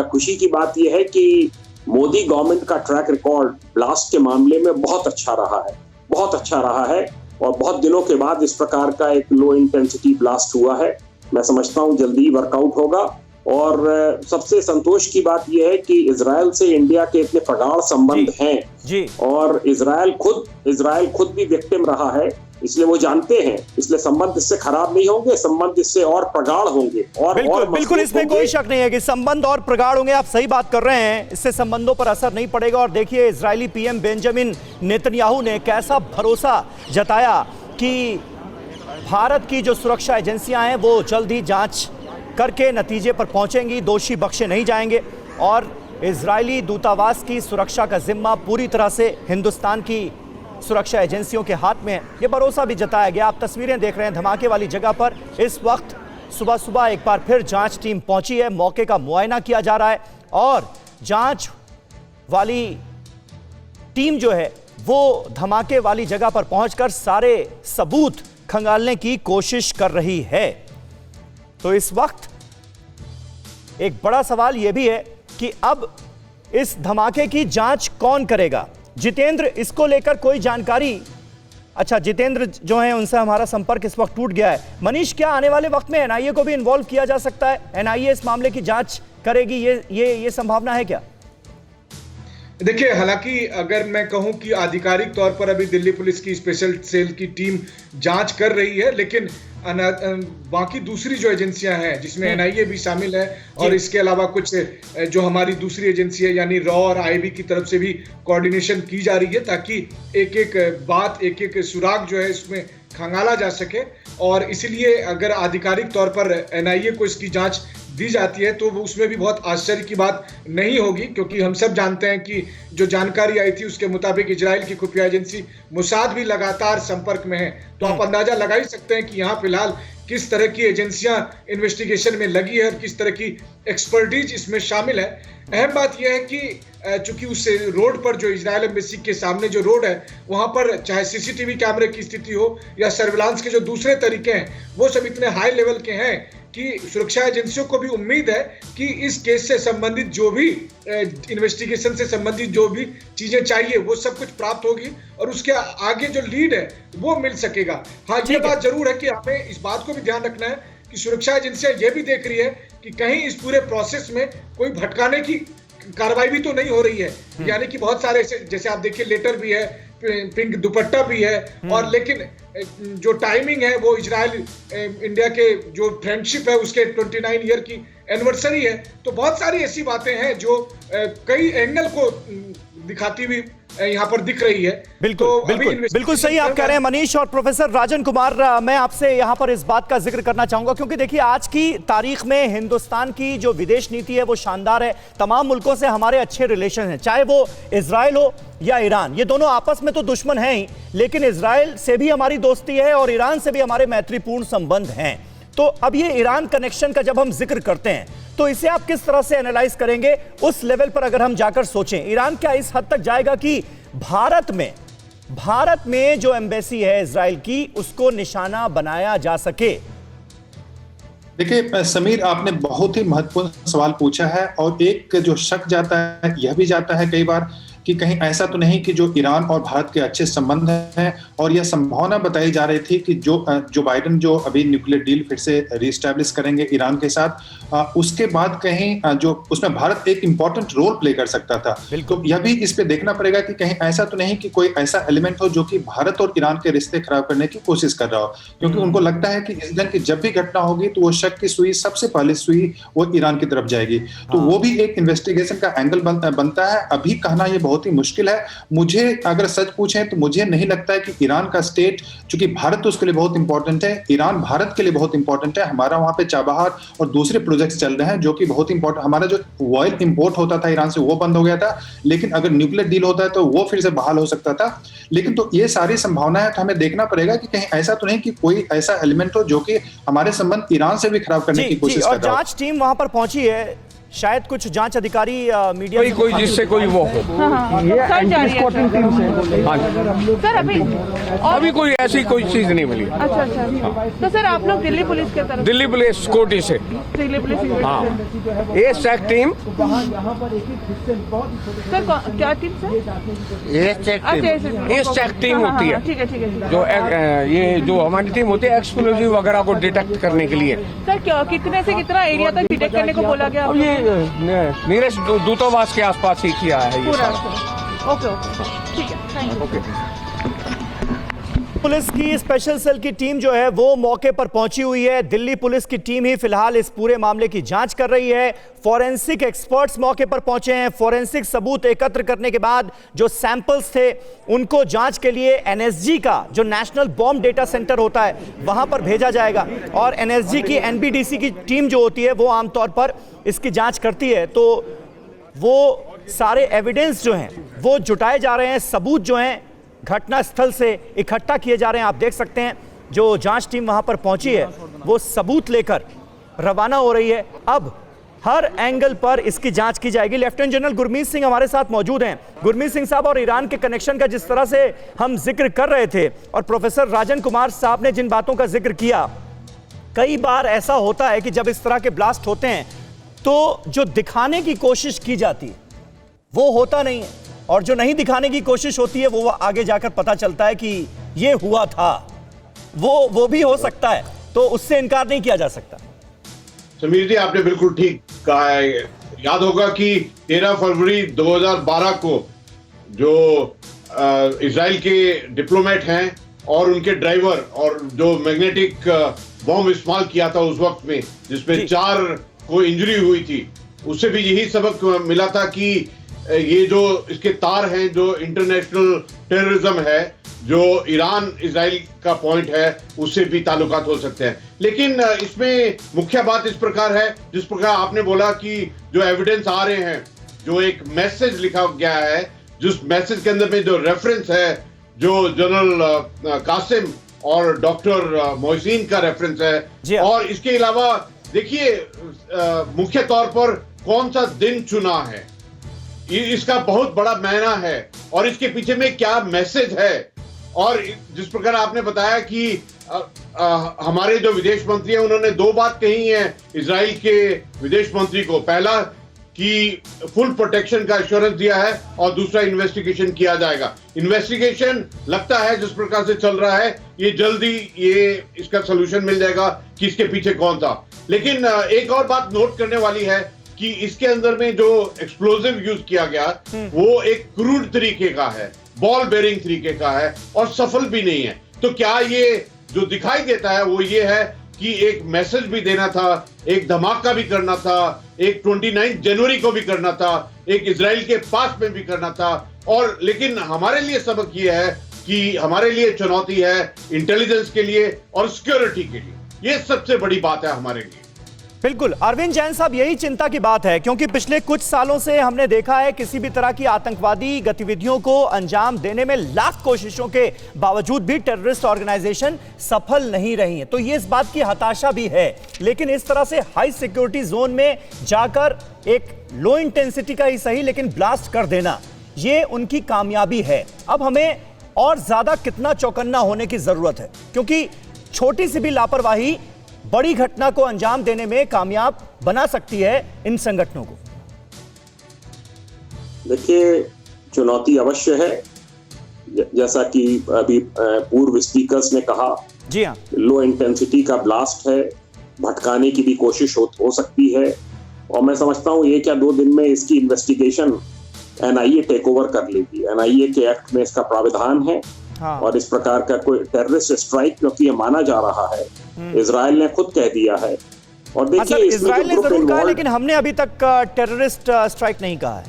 खुशी की बात यह है कि मोदी गवर्नमेंट का ट्रैक रिकॉर्ड ब्लास्ट के मामले में बहुत अच्छा रहा है, और बहुत दिनों के बाद इस प्रकार का एक लो इंटेंसिटी ब्लास्ट हुआ है। मैं समझता हूं जल्दी ही वर्कआउट होगा। और सबसे संतोष की बात यह है कि इजराइल से इंडिया के इतने प्रगाढ़ संबंध हैं जी। और इजराइल खुद भी विक्टिम रहा है, इसलिए वो जानते हैं, इसलिए संबंध इससे खराब नहीं होंगे, संबंध इससे और प्रगाढ़ होंगे। और बिल्कुल इसमें कोई शक नहीं है कि संबंध और प्रगाढ़ होंगे। आप सही बात कर रहे हैं, इससे संबंधों पर असर नहीं पड़ेगा। और देखिए, इजरायली पीएम बेंजामिन नेतन्याहू ने कैसा भरोसा जताया कि भारत की जो सुरक्षा एजेंसियां हैं वो जल्द ही जांच करके नतीजे पर पहुंचेंगी, दोषी बख्शे नहीं जाएंगे। और इजरायली दूतावास की सुरक्षा का जिम्मा पूरी तरह से हिंदुस्तान की सुरक्षा एजेंसियों के हाथ में है, ये भरोसा भी जताया गया। आप तस्वीरें देख रहे हैं धमाके वाली जगह पर। इस वक्त सुबह एक बार फिर जांच टीम पहुंची है, मौके का मुआयना किया जा रहा है, और जांच वाली टीम जो है वो धमाके वाली जगह पर पहुंचकर सारे सबूत खंगालने की कोशिश कर रही है। तो इस वक्त एक बड़ा सवाल यह भी है कि अब इस धमाके की जांच कौन करेगा। जितेंद्र, इसको लेकर कोई जानकारी? अच्छा, जितेंद्र जो है उनसे हमारा संपर्क इस वक्त टूट गया है। मनीष, क्या आने वाले वक्त में एनआईए को भी इन्वॉल्व किया जा सकता है? एनआईए इस मामले की जांच करेगी, ये संभावना है क्या? देखिए, हालांकि अगर मैं कहूं कि आधिकारिक तौर पर अभी दिल्ली पुलिस की स्पेशल सेल की टीम जांच कर रही है, लेकिन बाकी दूसरी जो एजेंसियां हैं जिसमें एनआईए भी शामिल है और इसके अलावा कुछ जो हमारी दूसरी एजेंसी है यानी रॉ और आईबी की तरफ से भी कोऑर्डिनेशन की जा रही है, ताकि एक एक बात, एक एक सुराग जो है इसमें खंगाला जा सके। और इसलिए अगर आधिकारिक तौर पर एनआईए को इसकी जांच दी जाती है तो उसमें भी बहुत आश्चर्य की बात नहीं होगी, क्योंकि हम सब जानते हैं कि जो जानकारी आई थी उसके मुताबिक इजराइल की खुफिया एजेंसी मोसाद भी लगातार संपर्क में है। तो आप अंदाजा लगा ही सकते हैं कि यहाँ फिलहाल किस तरह की एजेंसियां इन्वेस्टिगेशन में लगी है और किस तरह की एक्सपर्टीज इसमें शामिल है। अहम बात यह है कि चूंकि उस रोड पर जो इजराइल एम्बेसी के सामने जो रोड है वहां पर चाहे सीसीटीवी कैमरे की स्थिति हो या सर्विलांस के जो दूसरे तरीके हैं वो सब इतने हाई लेवल के हैं कि सुरक्षा एजेंसियों को भी उम्मीद है कि इस केस से संबंधित जो भी इन्वेस्टिगेशन से संबंधित जो भी चीजें चाहिए वो सब कुछ प्राप्त होगी और उसके आगे जो लीड है वो मिल सकेगा। हाँ, ये बात जरूर है कि हमें इस बात को भी ध्यान रखना है कि सुरक्षा एजेंसियां ये भी देख रही है कि कहीं इस पूरे प्रोसेस में कोई भटकाने की कार्रवाई भी तो नहीं हो रही है। यानी कि बहुत सारे जैसे आप देखिए लेटर भी है, पिंक दुपट्टा भी है, और लेकिन जो टाइमिंग है वो इजराइल इंडिया के जो फ्रेंडशिप है उसके 29 ईयर की एनिवर्सरी है। तो बहुत सारी ऐसी बातें हैं जो कई एंगल को दिखाती हुई यहाँ पर दिख रही है। बिल्कुल तो बिल्कुल बिल्कुल सही आप कह रहे हैं मनीष। और प्रोफेसर राजन कुमार, मैं आपसे यहाँ पर इस बात का जिक्र करना चाहूंगा क्योंकि देखिए आज की तारीख में हिंदुस्तान की जो विदेश नीति है वो शानदार है। तमाम मुल्कों से हमारे अच्छे रिलेशन हैं, चाहे वो इजराइल हो या ईरान। ये दोनों आपस में तो दुश्मन हैं ही, लेकिन इजराइल से भी हमारी दोस्ती है और ईरान से भी हमारे मैत्रीपूर्ण संबंध हैं। तो अब ये ईरान कनेक्शन का जब हम जिक्र करते हैं तो इसे आप किस तरह से एनालाइज करेंगे उस लेवल पर अगर हम जाकर सोचें? ईरान क्या इस हद तक जाएगा कि भारत में जो एम्बेसी है इजराइल की उसको निशाना बनाया जा सके? देखिए समीर, आपने बहुत ही महत्वपूर्ण सवाल पूछा है और एक जो शक जाता है यह भी जाता है कई बार कि कहीं ऐसा तो नहीं कि जो ईरान और भारत के अच्छे संबंध हैं, और यह संभावना बताई जा रही थी कि जो बाइडेन जो अभी न्यूक्लियर डील फिर से रीस्टैब्लिश करेंगे ईरान के साथ, उसके बाद कहीं जो उसमें भारत एक इंपॉर्टेंट रोल प्ले कर सकता था। तो यह भी इस पे देखना पड़ेगा कि कहीं ऐसा तो नहीं कि कोई ऐसा एलिमेंट हो जो कि भारत और ईरान के रिश्ते खराब करने की कोशिश कर रहा हो, क्योंकि उनको लगता है कि इस दिन की जब भी घटना होगी तो वो शक की सुई सबसे पहले सुई वो ईरान की तरफ जाएगी। तो वो भी एक इन्वेस्टिगेशन का एंगल बनता है। अभी कहना ये बहुत ही मुश्किल है। मुझे अगर सच पूछें तो मुझे नहीं लगता है कि ईरान का स्टेट, चूंकि भारत तो उसके लिए बहुत इंपॉर्टेंट है, ईरान भारत के लिए बहुत इंपॉर्टेंट है। हमारा वहां पे चाबहार और दूसरे प्रोजेक्ट्स चल रहे हैं जो कि बहुत इंपॉर्टेंट। हमारा जो ऑयल इंपोर्ट होता था ईरान से वो बंद हो गया था, लेकिन अगर न्यूक्लियर डील होता है तो वो फिर से बहाल हो सकता था। लेकिन तो ये सारी संभावना है, तो हमें देखना पड़ेगा कि कहीं ऐसा तो नहीं कि कोई ऐसा एलिमेंट हो जो कि हमारे संबंध ईरान से भी खराब करने की कोशिश कर रहा हो। जांच टीम वहां पर पहुंची है, शायद कुछ जांच अधिकारी मीडिया कोई जिससे कोई वो हो। सर अभी कोई ऐसी कोई चीज नहीं मिली। अच्छा। तो सर आप लोग दिल्ली पुलिस के तरफ? दिल्ली पुलिस कोटी से। दिल्ली पुलिस, हाँ, ये चेक टीम। सर क्या टीम सर? ये चेक टीम होती है। ठीक है। जो ये जो हमारी टीम होती है एक्सप्लोजिव वगैरह को डिटेक्ट करने के लिए। सर कितने से कितना एरिया तक डिटेक्ट करने को बोला गया? अब ये नीरज दूतावास के आसपास ही किया है ये सारा। ओके ठीक है, थैंक यू। ओके। पुलिस की स्पेशल सेल की टीम जो है वो मौके पर पहुंची हुई है। दिल्ली पुलिस की टीम ही फिलहाल इस पूरे मामले की जांच कर रही है। फॉरेंसिक एक्सपर्ट्स मौके पर पहुंचे हैं। फॉरेंसिक सबूत एकत्र करने के बाद जो सैंपल्स थे उनको जांच के लिए एनएसजी का जो नेशनल बॉम्ब डेटा सेंटर होता है वहां पर भेजा जाएगा। और एनएसजी की एनबीडीसी की टीम जो होती है वो आमतौर पर इसकी जांच करती है। तो वो सारे एविडेंस जो हैं वो जुटाए जा रहे हैं, सबूत जो हैं घटना स्थल से इकट्ठा किए जा रहे हैं। आप देख सकते हैं जो जांच टीम वहां पर पहुंची है वो सबूत लेकर रवाना हो रही है। अब हर एंगल पर इसकी जांच की जाएगी। लेफ्टिनेंट जनरल गुरमीत सिंह हमारे साथ मौजूद हैं। गुरमीत सिंह साहब, और ईरान के कनेक्शन का जिस तरह से हम जिक्र कर रहे थे और प्रोफेसर राजन कुमार साहब ने जिन बातों का जिक्र किया, कई बार ऐसा होता है कि जब इस तरह के ब्लास्ट होते हैं तो जो दिखाने की कोशिश की जाती है वो होता नहीं है, और जो नहीं दिखाने की कोशिश होती है वो आगे जाकर पता चलता है कि ये हुआ था। वो भी हो सकता है, तो उससे इनकार नहीं किया जा सकता। समीर जी, आपने बिल्कुल ठीक का है। याद होगा कि 13 फरवरी 2012 को जो इजराइल के डिप्लोमेट हैं और उनके ड्राइवर और जो मैग्नेटिक बॉम्ब इस्तेमाल किया था उस वक्त में, जिसमें 4 को इंजरी हुई थी, उससे भी यही सबक मिला था कि ये जो इसके तार हैं, जो इंटरनेशनल टेररिज्म है, जो ईरान इजराइल का पॉइंट है, उससे भी ताल्लुकात हो सकते हैं। लेकिन इसमें मुख्य बात इस प्रकार है, जिस प्रकार आपने बोला कि जो एविडेंस आ रहे हैं, जो एक मैसेज लिखा गया है, जिस मैसेज के अंदर में जो रेफरेंस है, जो जनरल कासिम और डॉक्टर मोहसिन का रेफरेंस है, और इसके अलावा देखिए मुख्य तौर पर कौन सा दिन चुना है, इसका बहुत बड़ा मायना है और इसके पीछे में क्या मैसेज है। और जिस प्रकार आपने बताया कि हमारे जो विदेश मंत्री हैं उन्होंने 2 बात कही है इजराइल के विदेश मंत्री को, पहला कि फुल प्रोटेक्शन का एश्योरेंस दिया है और दूसरा इन्वेस्टिगेशन किया जाएगा। इन्वेस्टिगेशन लगता है जिस प्रकार से चल रहा है ये जल्दी इसका सोल्यूशन मिल जाएगा कि इसके पीछे कौन था। लेकिन एक और बात नोट करने वाली है कि इसके अंदर में जो एक्सप्लोजिव यूज किया गया वो एक क्रूड तरीके का है, बॉल बेरिंग तरीके का है और सफल भी नहीं है। तो क्या ये जो दिखाई देता है वो ये है कि एक मैसेज भी देना था, एक धमाका भी करना था, एक 29 जनवरी को भी करना था, एक इजराइल के पास में भी करना था। और लेकिन हमारे लिए सबक ये है कि हमारे लिए चुनौती है इंटेलिजेंस के लिए और सिक्योरिटी के लिए, ये सबसे बड़ी बात है हमारे लिए। बिल्कुल अरविंद जैन साहब, यही चिंता की बात है क्योंकि पिछले कुछ सालों से हमने देखा है किसी भी तरह की आतंकवादी गतिविधियों को अंजाम देने में लाख कोशिशों के बावजूद भी टेररिस्ट ऑर्गेनाइजेशन सफल नहीं रही है। तो ये इस बात की हताशा भी है, लेकिन इस तरह से हाई सिक्योरिटी जोन में जाकर एक लो इंटेंसिटी का ही सही लेकिन ब्लास्ट कर देना, ये उनकी कामयाबी है। अब हमें और ज्यादा कितना चौकन्ना होने की जरूरत है, क्योंकि छोटी सी भी लापरवाही बड़ी घटना को अंजाम देने में कामयाब बना सकती है इन संगठनों को। देखिए, चुनौती अवश्य है, जैसा कि अभी पूर्व स्पीकर्स ने कहा। जी हाँ, लो इंटेंसिटी का ब्लास्ट है, भटकाने की भी कोशिश हो सकती है। और मैं समझता हूँ 1 या 2 दिन में इसकी इन्वेस्टिगेशन NIA टेक ओवर कर लेगी। NIA के एक्ट में इसका प्राविधान है। हाँ। और इस प्रकार का कोई टेररिस्ट स्ट्राइक, क्योंकि ये माना जा रहा है, इजराइल ने खुद कह दिया है। और देखिए, इजराइल ने जरूर कहा, लेकिन हमने अभी तक टेररिस्ट स्ट्राइक नहीं कहा है।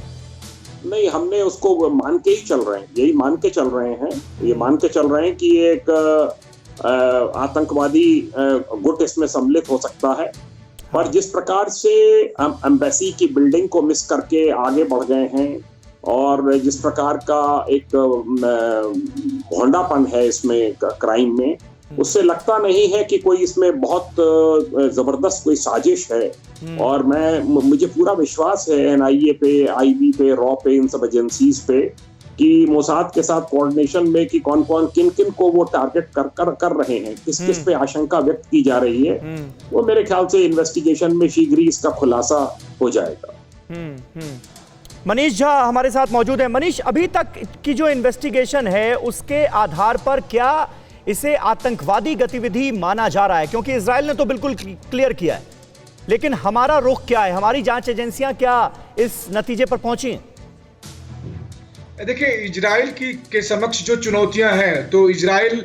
नहीं, हमने उसको मान के ही चल रहे हैं, यही मान के चल रहे हैं, ये मान के चल रहे हैं कि एक आतंकवादी गुट इसमें सम्मिलित हो सकता है। पर जिस प्रकार से एम्बेसी की बिल्डिंग को मिस करके आगे बढ़ गए हैं और जिस प्रकार का एक भोंडापन है इसमें क्राइम में, उससे लगता नहीं है कि कोई इसमें बहुत जबरदस्त कोई साजिश है। और मुझे पूरा विश्वास है NIA पे, IB पे, रॉ पे, इन सब एजेंसीज पे कि मोसाद के साथ कोऑर्डिनेशन में कि कौन कौन किन किन को वो टारगेट कर रहे हैं, किस किस पे आशंका व्यक्त की जा रही है, वो मेरे ख्याल से इन्वेस्टिगेशन में शीघ्र ही इसका खुलासा हो जाएगा। मनीष झा हमारे साथ मौजूद है। मनीष, अभी तक की जो इन्वेस्टिगेशन है उसके आधार पर क्या इसे आतंकवादी गतिविधि माना जा रहा है? क्योंकि इजराइल ने तो बिल्कुल क्लियर किया है, लेकिन हमारा रुख क्या है, हमारी जांच एजेंसियां क्या इस नतीजे पर पहुंची हैं? देखिए, इजराइल के समक्ष जो चुनौतियां हैं, तो इजराइल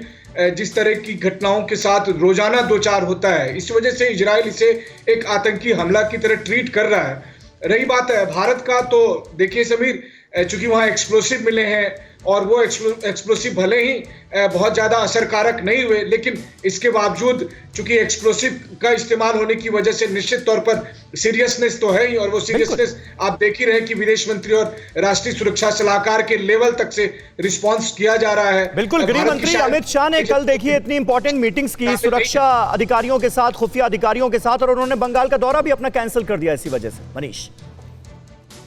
जिस तरह की घटनाओं के साथ रोजाना 2-4 होता है, इस वजह से इजराइल इसे एक आतंकी हमला की तरह ट्रीट कर रहा है। रही बात है भारत का, तो देखिए समीर, चूंकि वहां एक्सप्लोसिव मिले हैं और वो एक्सप्लोसिव भले ही बहुत ज्यादा असरकारक नहीं हुए, लेकिन इसके बावजूद चूंकि एक्सप्लोसिव का इस्तेमाल होने की वजह से निश्चित तौर पर सीरियसनेस तो है ही, और वो सीरियसनेस आप देख ही रहे कि विदेश मंत्री और राष्ट्रीय सुरक्षा सलाहकार के लेवल तक से रिस्पॉन्स किया जा रहा है। बिल्कुल, गृह मंत्री अमित शाह ने कल देखिए इतनी इंपॉर्टेंट मीटिंग्स की सुरक्षा अधिकारियों के साथ, खुफिया अधिकारियों के साथ, और उन्होंने बंगाल का दौरा भी अपना कैंसिल कर दिया इसी वजह से। मनीष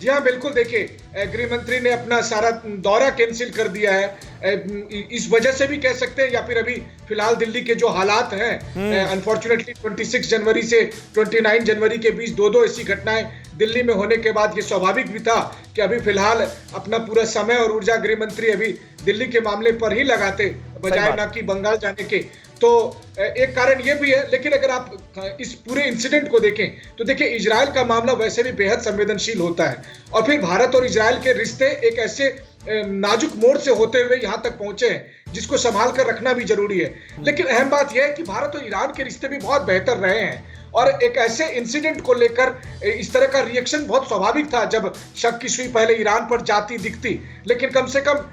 जी हाँ, बिल्कुल, देखिए गृह मंत्री ने अपना सारा दौरा कैंसिल कर दिया है। इस वजह से भी कह सकते हैं, या फिर अभी फिलहाल दिल्ली के जो हालात हैं, अनफॉर्चुनेटली 26 जनवरी से 29 जनवरी के बीच 2 ऐसी घटनाएं दिल्ली में होने के बाद ये स्वाभाविक भी था कि अभी फिलहाल अपना पूरा समय और ऊर्जा गृह मंत्री अभी दिल्ली के मामले पर ही लगाते, बजाय ना कि बंगाल जाने के। तो एक कारण ये भी है। लेकिन अगर आप इस पूरे इंसिडेंट को देखें तो देखिए, इजराइल का मामला वैसे भी बेहद संवेदनशील होता है, और फिर भारत और इजराइल के रिश्ते एक ऐसे नाजुक मोड़ से होते हुए यहां तक पहुंचे हैं जिसको संभाल कर रखना भी जरूरी है। लेकिन अहम बात यह है कि भारत और ईरान के रिश्ते भी बहुत बेहतर रहे हैं, और एक ऐसे इंसिडेंट को लेकर इस तरह का रिएक्शन बहुत स्वाभाविक था। जब शक की सुई पहले ईरान पर जाती दिखती, लेकिन कम से कम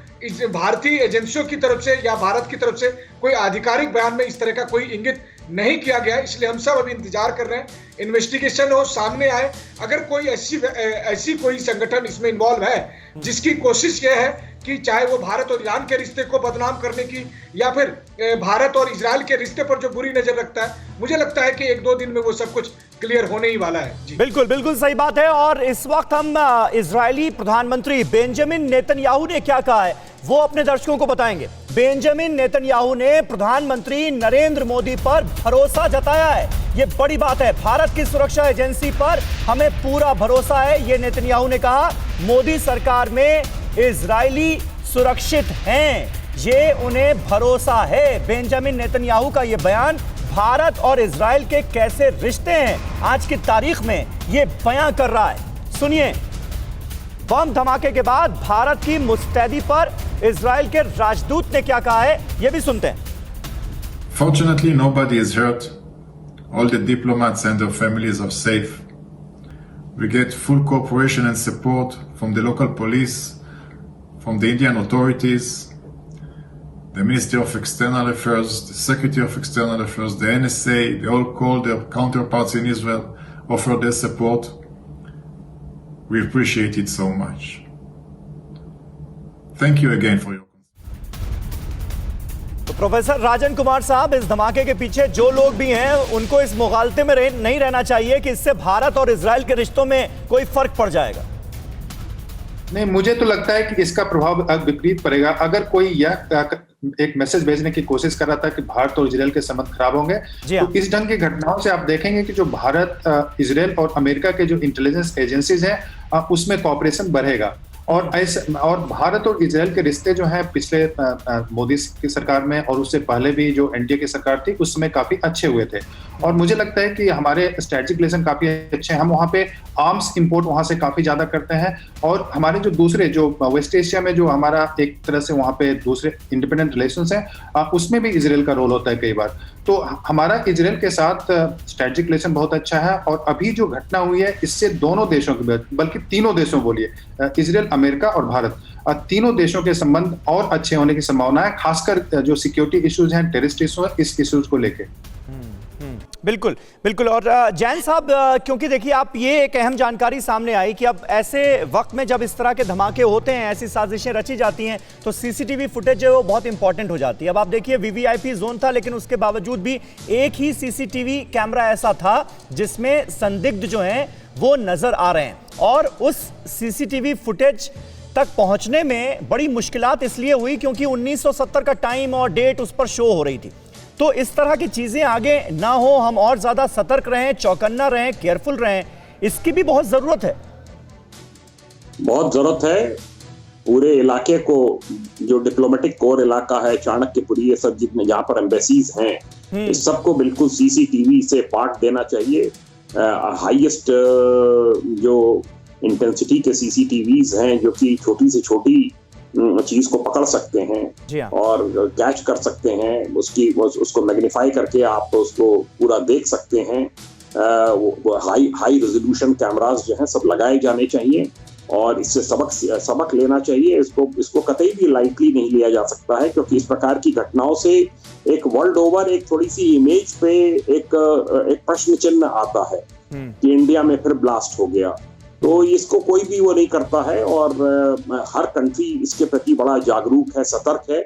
भारतीय एजेंसियों की तरफ से या भारत की तरफ से कोई आधिकारिक बयान में इस तरह का कोई इंगित नहीं किया गया। इसलिए हम सब अभी इंतजार कर रहे हैं, इन्वेस्टिगेशन हो, सामने आए। अगर कोई ऐसी कोई संगठन इसमें इन्वॉल्व है जिसकी कोशिश यह है कि चाहे वो भारत और ईरान के रिश्ते को बदनाम करने की या फिर भारत और इजराइल के रिश्ते पर जो बुरी नजर रखता है, मुझे लगता है कि 1-2 दिन में वो सब कुछ क्लियर होने ही वाला है। जी बिल्कुल बिल्कुल सही बात है। और इस वक्त हम इजरायली प्रधानमंत्री बेंजामिन नेतन्याहू ने क्या कहा है वो अपने दर्शकों को बताएंगे। बेंजामिन नेतन्याहू ने प्रधानमंत्री नरेंद्र मोदी पर भरोसा जताया है। ये बड़ी बात है। भारत की सुरक्षा एजेंसी पर हमें पूरा भरोसा है, ये नेतन्याहू ने कहा। मोदी सरकार में इजरायली सुरक्षित हैं, ये उन्हें भरोसा है। बेंजामिन नेतन्याहू का ये बयान भारत और इजराइल के कैसे रिश्ते हैं आज की तारीख में ये बयां कर रहा है। सुनिए, बम धमाके के बाद भारत की मुस्तैदी पर इजराइल के राजदूत ने क्या कहा है, ये भी सुनते हैं। Fortunately, nobody is hurt. All the diplomats and their families are safe. We get full cooperation and support from the local police, from the Indian authorities, the Ministry of External Affairs, the Secretary of External Affairs, the NSA. They all called their counterparts in Israel, offered their support. We appreciate it so much. Thank you again for your. तो professor Rajan Kumar साहब, इस धमाके के पीछे जो लोग भी हैं उनको इस मुगालते में नहीं रहना चाहिए कि इससे भारत और इजराइल के रिश्तों में कोई फर्क पड़ जाएगा। नहीं, मुझे तो लगता है कि इसका प्रभाव विपरीत पड़ेगा। अगर कोई यह एक मैसेज भेजने की कोशिश कर रहा था कि भारत और इजराइल के संबंध खराब होंगे, तो इस ढंग की घटनाओं से आप देखेंगे कि जो भारत, इजराइल और अमेरिका के जो इंटेलिजेंस एजेंसीज हैं उसमें कॉपरेशन बढ़ेगा। और भारत और इजराइल के रिश्ते जो हैं पिछले मोदी की सरकार में और उससे पहले भी जो एनडीए की सरकार थी उसमें काफी अच्छे हुए थे। और मुझे लगता है कि हमारे स्ट्रेटेजिक रिलेशन काफी अच्छे हैं। हम वहाँ पे आर्म्स इंपोर्ट वहाँ से काफी ज्यादा करते हैं, और हमारे जो दूसरे जो वेस्ट एशिया में जो हमारा एक तरह से वहाँ पे दूसरे इंडिपेंडेंट रिलेशंस हैं उसमें भी इजराइल का रोल होता है कई बार। तो हमारा इजराइल के साथ स्ट्रेटेजिक रिलेशन बहुत अच्छा है। और अभी जो घटना हुई है इससे दोनों देशों के, बल्कि तीनों देशों बोलिए, इजराइल, अमेरिका और भारत, तीनों देशों के संबंध और अच्छे होने की संभावना है, खासकर जो सिक्योरिटी इश्यूज हैं, टेररिस्ट इश्यूज हैं, इस इश्यूज को लेके। बिल्कुल बिल्कुल। और जैन साहब, क्योंकि देखिए आप ये एक अहम जानकारी सामने आई कि अब ऐसे वक्त में जब इस तरह के धमाके होते हैं, ऐसी साजिशें रची जाती हैं, तो सीसीटीवी फुटेज जो है वो बहुत इंपॉर्टेंट हो जाती है। अब आप देखिए वीवीआईपी जोन था, लेकिन उसके बावजूद भी एक ही सीसीटीवी कैमरा ऐसा था जिसमें संदिग्ध जो हैं वो नजर आ रहे हैं। और उस सीसीटीवी फुटेज तक पहुंचने में बड़ी मुश्किलात इसलिए हुई क्योंकि 1970 का टाइम और डेट उस पर शो हो रही थी। तो इस तरह की चीजें आगे ना हो, हम और ज्यादा सतर्क रहें, चौकन्ना रहें, केयरफुल रहें, इसकी भी बहुत जरूरत है। बहुत जरूरत है। पूरे इलाके को, जो डिप्लोमेटिक कोर इलाका है, चाणक्यपुरी, ये सब जितने जहां पर एम्बेसीज हैं, इस सबको बिल्कुल सीसीटीवी से पार्ट देना चाहिए। हाईएस्ट जो इंटेंसिटी के सीसीटीवीज हैं जो कि छोटी से छोटी चीज को पकड़ सकते हैं और कैच कर सकते हैं, उसको मैग्नीफाई करके आप उसको पूरा देख सकते हैं। हाई रेजोल्यूशन कैमरास जो हैं सब लगाए जाने चाहिए और इससे सबक लेना चाहिए। इसको कतई भी लाइटली नहीं लिया जा सकता है, क्योंकि इस प्रकार की घटनाओं से एक वर्ल्ड ओवर एक थोड़ी सी इमेज पे एक प्रश्न चिन्ह आता है कि इंडिया में फिर ब्लास्ट हो गया। तो इसको कोई भी वो नहीं करता है, और हर कंट्री इसके प्रति बड़ा जागरूक है, सतर्क है,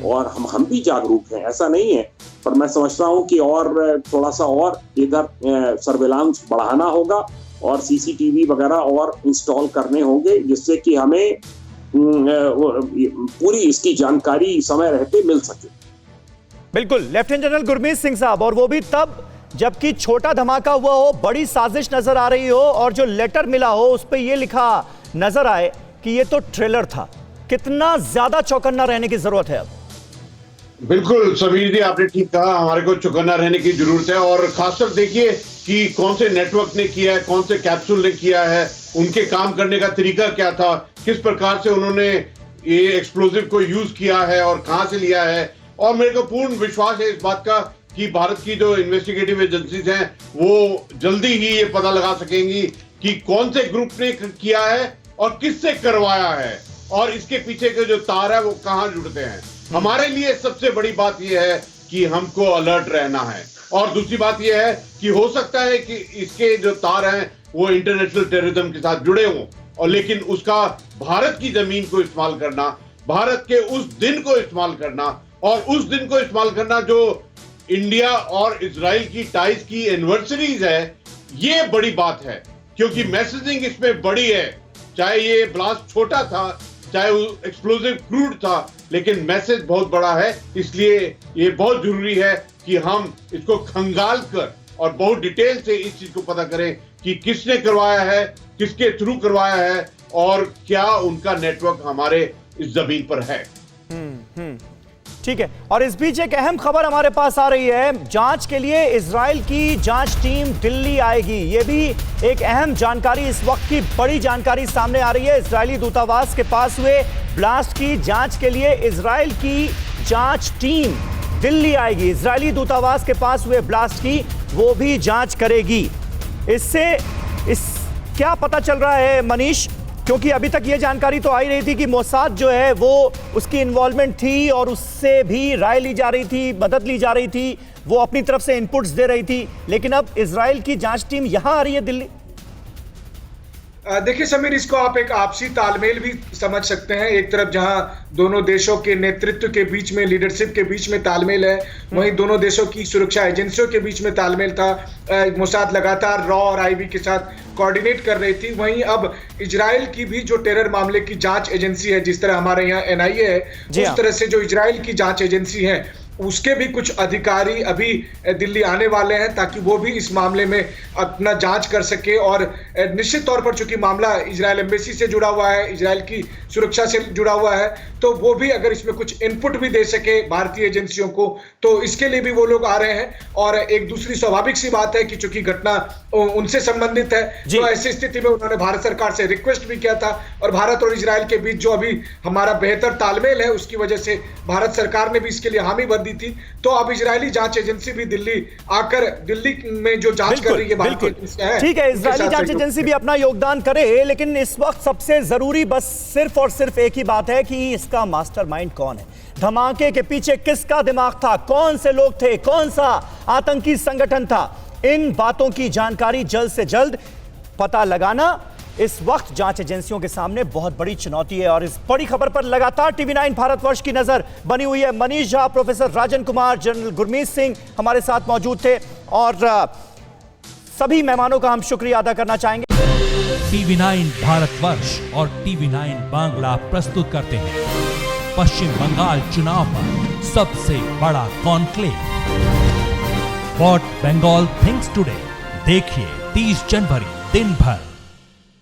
और हम भी जागरूक हैं, ऐसा नहीं है। पर मैं समझता हूँ कि और थोड़ा सा और इधर सर्विलांस बढ़ाना होगा और सीसीटीवी वगैरह और इंस्टॉल करने होंगे, जिससे कि हमें पूरी इसकी जानकारी समय रहते मिल सके। बिल्कुल, लेफ्टिनेंट जनरल गुरमीत सिंह साहब, और वो भी तब जबकि छोटा धमाका हुआ हो, बड़ी साजिश नजर आ रही हो, और जो लेटर मिला हो उस पर यह लिखा नजर आए कि ये तो ट्रेलर था। कितना ज्यादा चौकन्ना रहने की जरूरत है अब? बिल्कुल समीर जी, आपने ठीक कहा, हमारे को चौकन्ना रहने की जरूरत है। और खासकर देखिए कि कौन से नेटवर्क ने किया है, कौन से कैप्सूल ने किया है, उनके काम करने का तरीका क्या था, किस प्रकार से उन्होंने ये एक्सप्लोजिव को यूज किया है और कहां से लिया है। और मेरे को पूर्ण विश्वास है इस बात का कि भारत की जो इन्वेस्टिगेटिव एजेंसीज हैं वो जल्दी ही ये पता लगा सकेंगी कि कौन से ग्रुप ने किया है और किससे करवाया है, और इसके पीछे के जो तार है वो कहां जुड़ते हैं। हमारे लिए सबसे बड़ी बात यह है कि हमको अलर्ट रहना है, और दूसरी बात यह है कि हो सकता है कि इसके जो तार हैं वो इंटरनेशनल टेररिज्म के साथ जुड़े हों, और लेकिन उसका भारत की जमीन को इस्तेमाल करना, भारत के उस दिन को इस्तेमाल करना, और उस दिन को इस्तेमाल करना जो इंडिया और इजराइल की टाइज की एनिवर्सरीज है, ये बड़ी बात है, क्योंकि मैसेजिंग इसमें बड़ी है। चाहे ये ब्लास्ट छोटा था, चाहे वो एक्सप्लोजिव क्रूड था, लेकिन मैसेज बहुत बड़ा है। इसलिए ये बहुत जरूरी है कि हम इसको खंगाल कर और बहुत डिटेल से इस चीज को पता करें कि किसने करवाया है, किसके थ्रू करवाया है, और क्या उनका नेटवर्क हमारे इस जमीन पर है। ठीक है। और इस बीच एक अहम खबर हमारे पास आ रही है, जांच के लिए इजराइल की जांच टीम दिल्ली आएगी। ये भी एक अहम जानकारी, इस वक्त की बड़ी जानकारी सामने आ रही है। इजरायली दूतावास के पास हुए ब्लास्ट की जांच के लिए इजराइल की जांच टीम दिल्ली आएगी। इजरायली दूतावास के पास हुए ब्लास्ट की वो भी जांच करेगी। इससे क्या पता चल रहा है मनीष? क्योंकि अभी तक ये जानकारी तो आई रही थी कि मोसाद जो है वो उसकी इन्वॉल्वमेंट थी और उससे भी राय ली जा रही थी, मदद ली जा रही थी, वो अपनी तरफ से इनपुट्स दे रही थी, लेकिन अब इजराइल की जांच टीम यहां आ रही है दिल्ली। देखिए समीर, इसको आप एक आपसी तालमेल भी समझ सकते हैं। एक तरफ जहां दोनों देशों के नेतृत्व के बीच में, लीडरशिप के बीच में तालमेल है, वहीं दोनों देशों की सुरक्षा एजेंसियों के बीच में तालमेल था। मोसाद लगातार रॉ और आईबी के साथ कोऑर्डिनेट कर रही थी। वहीं अब इजराइल की भी जो टेरर मामले की जांच एजेंसी है, जिस तरह हमारे यहाँ एनआईए है, उस तरह से जो इजराइल की जांच एजेंसी है उसके भी कुछ अधिकारी अभी दिल्ली आने वाले हैं, ताकि वो भी इस मामले में अपना जांच कर सके। और निश्चित तौर पर चूंकि मामला इजराइल एम्बेसी से जुड़ा हुआ है, इजराइल की सुरक्षा से जुड़ा हुआ है, तो वो भी अगर इसमें कुछ इनपुट भी दे सके भारतीय एजेंसियों को, तो इसके लिए भी वो लोग आ रहे हैं। और एक दूसरी स्वाभाविक सी बात है कि चूंकि घटना उनसे संबंधित है, तो ऐसी स्थिति में उन्होंने भारत सरकार से रिक्वेस्ट भी किया था, और भारत और इजराइल के बीच जो अभी हमारा बेहतर तालमेल है उसकी वजह से भारत सरकार ने भी इसके लिए हामी भर दी थी। तो अब इजरायली जांच एजेंसी भी दिल्ली आकर दिल्ली में जो जांच कर रही है भारतीय, ठीक है, इजरायली जांच एजेंसी भी अपना योगदान करे, लेकिन इस वक्त सबसे जरूरी बस सिर्फ और सिर्फ एक ही बात है कि इसका मास्टरमाइंड कौन है, धमाके के पीछे किसका दिमाग था, कौन से लोग थे, कौन सा आतंकी संगठन था। इन बातों की जानकारी जल्द से जल्द पता लगाना इस वक्त जांच एजेंसियों के सामने बहुत बड़ी चुनौती है। और इस बड़ी खबर पर लगातार टीवी9 भारतवर्ष की नजर बनी हुई है। मनीष झा, प्रोफेसर राजन कुमार, जनरल गुरमीत सिंह हमारे साथ मौजूद थे, और सभी मेहमानों का हम शुक्रिया अदा करना चाहेंगे। टीवी9 भारतवर्ष और टीवी9 बांग्ला प्रस्तुत करते हैं पश्चिम बंगाल चुनाव पर सबसे बड़ा conclave, what Bengal thinks today. देखिए 30 जनवरी दिन भर